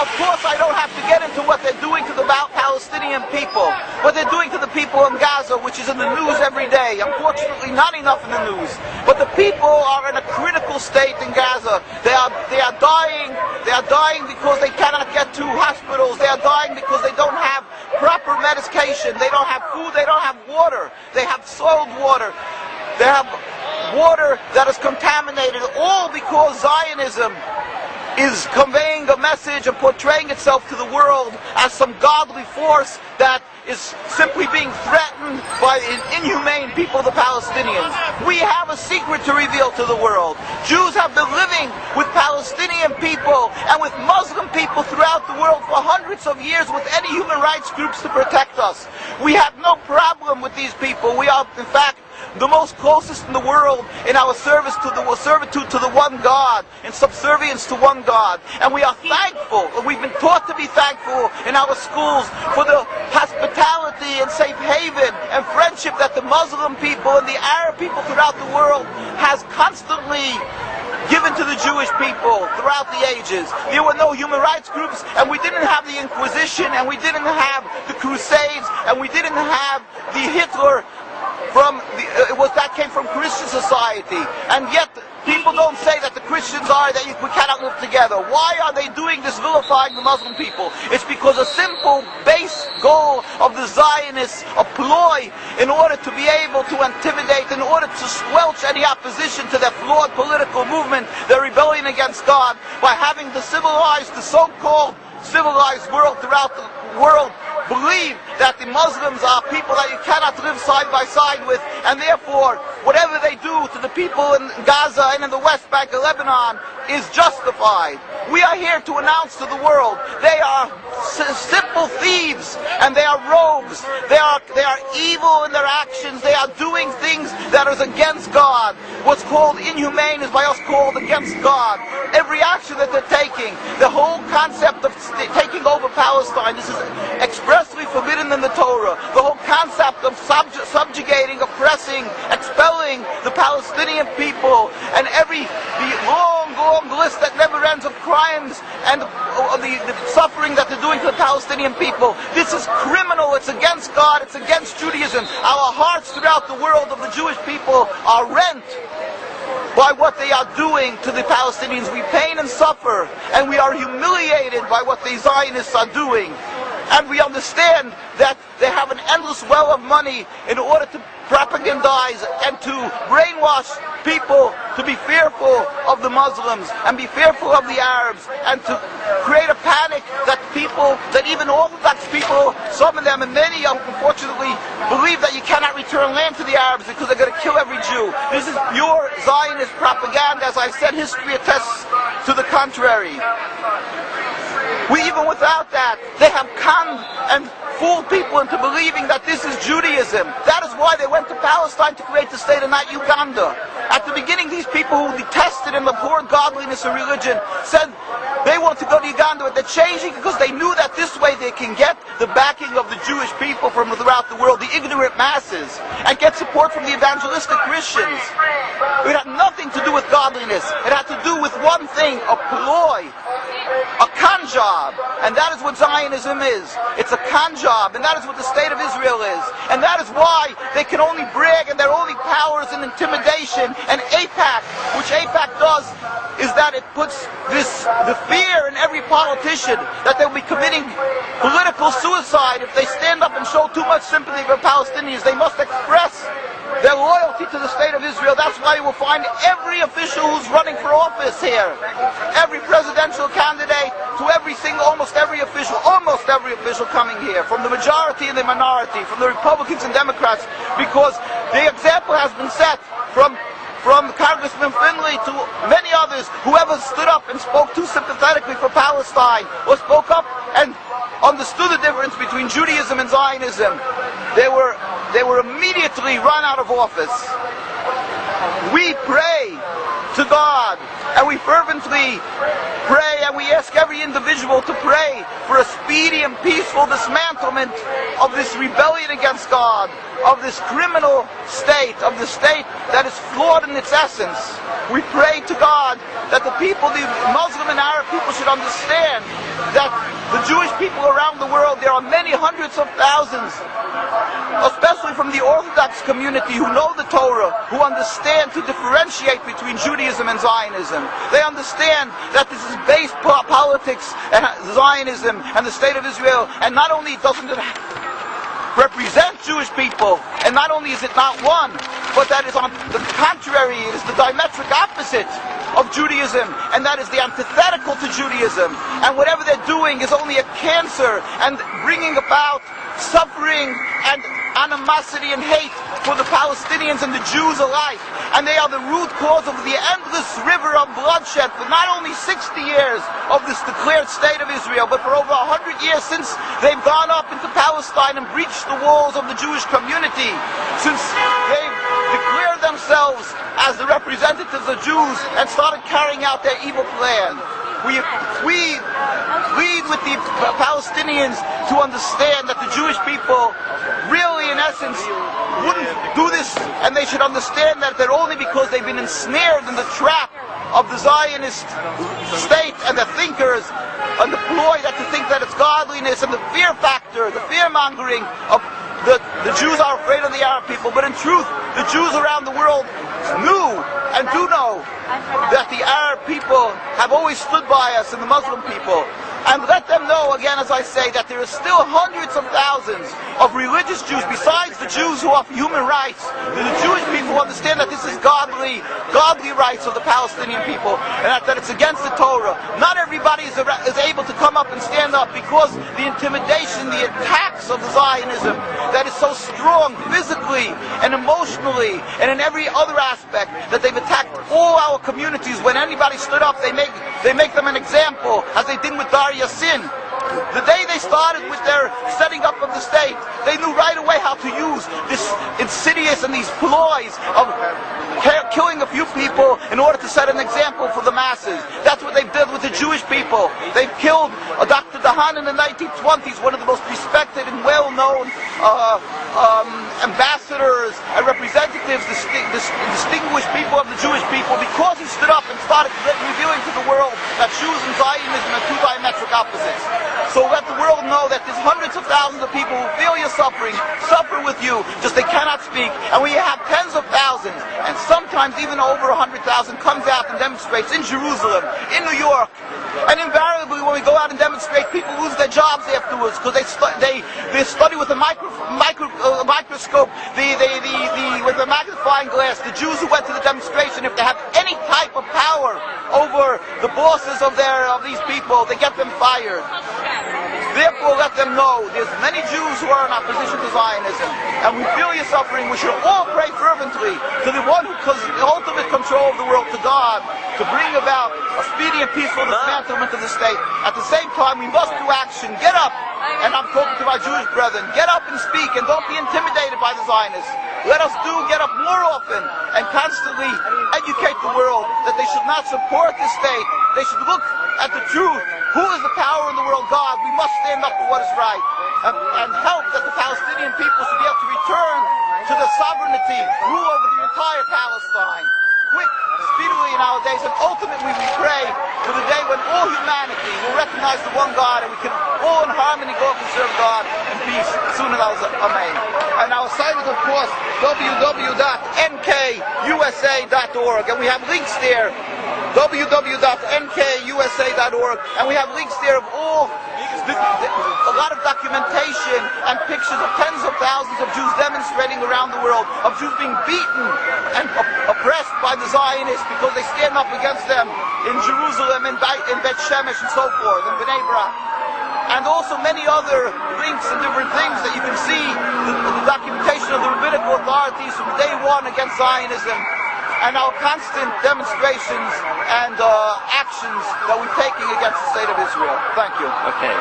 Of course, I don't have to get into what they're doing to the Palestinian people, what they're doing to the people in Gaza, which is in the news every day. Unfortunately, not enough in the news. But the people are in a critical state in Gaza. They are dying. They are dying because they cannot get to hospitals. They are dying because they don't have proper medication. They don't have food. They don't have water. They have soiled water. They have water that is contaminated, all because Zionism is conveying a message and portraying itself to the world as some godly force that is simply being threatened by inhumane people, the Palestinians. We have a secret to reveal to the world. Jews have been living with Palestinian people and with Muslim people throughout the world for hundreds of years with any human rights groups to protect us. We have no problem with these people. We are, in fact, the most closest in the world in our servitude to the one God, in subservience to one God. And we are thankful, we've been taught to be thankful in our schools for the hospitality and safe haven and friendship that the Muslim people and the Arab people throughout the world has constantly given to the Jewish people throughout the ages. There were no human rights groups, and we didn't have the Inquisition, and we didn't have the Crusades, and we didn't have the Hitler that came from Christian society. And yet people don't say that the Christians are that we cannot live together. Why are they doing this, vilifying the Muslim people? It's because a simple base goal of the Zionists, a ploy in order to be able to intimidate, in order to squelch any opposition to their flawed political movement, their rebellion against God, by having the so-called civilized world throughout the world believe that the Muslims are people that you cannot live side by side with, and therefore whatever they do to the people in Gaza and in the West Bank of Lebanon is justified. We are here to announce to the world they are simple thieves and they are rogues. They are evil in their actions. They are doing things that is against God. What's called inhumane is by us called against God. Every action that they're taking, the whole concept of taking over Palestine, this is expressly forbidden in the Torah. The whole concept of subjugating, oppressing, expelling the Palestinian people, and the long list that never ends of crimes and the suffering that they're doing to the Palestinian people. This is criminal. It's against God. It's against Judaism. Our hearts throughout the world of the Jewish people are rent by what they are doing to the Palestinians. We pain and suffer, and we are humiliated by what the Zionists are doing. And we understand that they have an endless well of money in order to propagandize and to brainwash people to be fearful of the Muslims and be fearful of the Arabs, and to create a panic that even Orthodox people, some of them and many unfortunately, believe that you cannot return land to the Arabs because they're going to kill every Jew. This is pure Zionist propaganda. As I've said, history attests to the contrary. Even without that, they have conned and fooled people into believing that this is Judaism. That is why they went to Palestine to create the state and not Uganda. At the beginning, these people who detested and abhorred godliness and religion said they want to go to Uganda, but they're changing because they knew that this way they can get the backing of the Jewish people from throughout the world, the ignorant masses, and get support from the evangelistic Christians. It had nothing to do with godliness. It had to do with one thing, a ploy, a con job. And that is what Zionism is. It's a con job, and that is what the state of Israel is. And that is why they can only brag, and their only power is in intimidation. And AIPAC, which AIPAC does, is that it puts the fear in every politician that they'll be committing political suicide if they stand up and show too much sympathy for Palestinians. They must express their loyalty to the state of Israel. That's why you will find every official who's running for office here, every presidential candidate, to almost every official coming here, from the majority and the minority, from the Republicans and Democrats, because the example has been set from Congressman Finley to many others. Whoever stood up and spoke too sympathetically for Palestine, or spoke up and understood the difference between Judaism and Zionism, they were immediately run out of office. We pray to God, and we fervently pray, and we ask every individual individual to pray for a speedy and peaceful dismantlement of this rebellion against God, of this criminal state, of the state that is flawed in its essence. We pray to God that the people, the Muslim and Arab people, should understand that the Jewish people around the world, there are many hundreds of thousands, especially from the Orthodox community, who know the Torah, who understand to differentiate between Judaism and Zionism. They understand that this is base politics and Zionism and the state of Israel, and not only doesn't it represent Jewish people, and not only is it not one, but that is on the contrary, it is the diametric opposite of Judaism, and that is the antithetical to Judaism. And whatever they're doing is only a cancer and bringing about suffering and animosity and hate for the Palestinians and the Jews alike. And they are the root cause of the endless river of bloodshed for not only 60 years of this declared state of Israel, but for over 100 years since they've gone up into Palestine and breached the walls of the Jewish community, since they've declared themselves as the representatives of Jews and started carrying out their evil plan. We plead with the Palestinians to understand that the Jewish people really, in essence, wouldn't do this, and they should understand that they're only because they've been ensnared in the trap of the Zionist state and the thinkers and the ploy that to think that it's godliness and the fear factor, the fear-mongering of the Jews are afraid of the Arab people. But in truth, the Jews around the world knew and do know that the Arab people have always stood by us and the Muslim people. And let them know, again, as I say, that there are still hundreds of thousands of religious Jews, besides the Jews who offer human rights. The Jewish people understand that this is godly rights of the Palestinian people, and that it's against the Torah. Not everybody is able to come up and stand up because the intimidation, the attacks of the Zionism that is so strong physically and emotionally and in every other aspect, that they've attacked all our communities. When anybody stood up, they make them an example, as they did with Dar Yassin. The day they started with their setting up of the state, they knew right away how to use this insidious and these ploys of killing a few people in order to set an example for the masses. That's what they've done with the Jewish people. They've killed Dr. Dahan in the 1920s, one of the most respected and well-known ambassadors and representatives, distinguished people of the Jewish people, because he stood up and started revealing to the world that Jews and Zionism are two diametric opposites. So let the world know that there's hundreds of thousands of people who feel your suffering, suffer with you, just they cannot speak. And we have tens of thousands, and sometimes even over 100,000 comes out and demonstrates in Jerusalem, in New York. And invariably when we go out and demonstrate, people lose their jobs afterwards because they study with a microscope, with a magnifying glass. The Jews who went to the demonstration, if they have any type of power over the bosses of these people, they get them fired. Therefore, let them know there's many Jews who are in opposition to Zionism, and we feel your suffering. We should all pray fervently to the one who has the ultimate control of the world, to God, to bring about a speedy and peaceful dismantlement of the state. At the same time, we must do action. Get up, and I'm talking to my Jewish brethren, get up and speak, and don't be intimidated by the Zionists. Let us get up more often and constantly educate the world that they should not support this state. They should look at the truth. Who is the power in the world? God. We must stand up for what is right and help that the Palestinian people should be able to return to the sovereignty, rule over the entire Palestine, quick, speedily in our days. And ultimately we pray for the day when all humanity will recognize the one God, and we can all in harmony go up and serve God in peace. Soon as Amen. And our site is, of course, www.nkusa.org, and we have links there, www.nkusa.org, and we have links there of a lot of documentation and pictures of tens of thousands of Jews demonstrating around the world, of Jews being beaten and oppressed by the Zionists because they stand up against them in Jerusalem, in Bet Shemesh, and so forth, in Bnei Brak. And also many other links and different things that you can see, the documentation of the rabbinical authorities from day one against Zionism, and our constant demonstrations and actions that we're taking against the state of Israel. Thank you. Okay.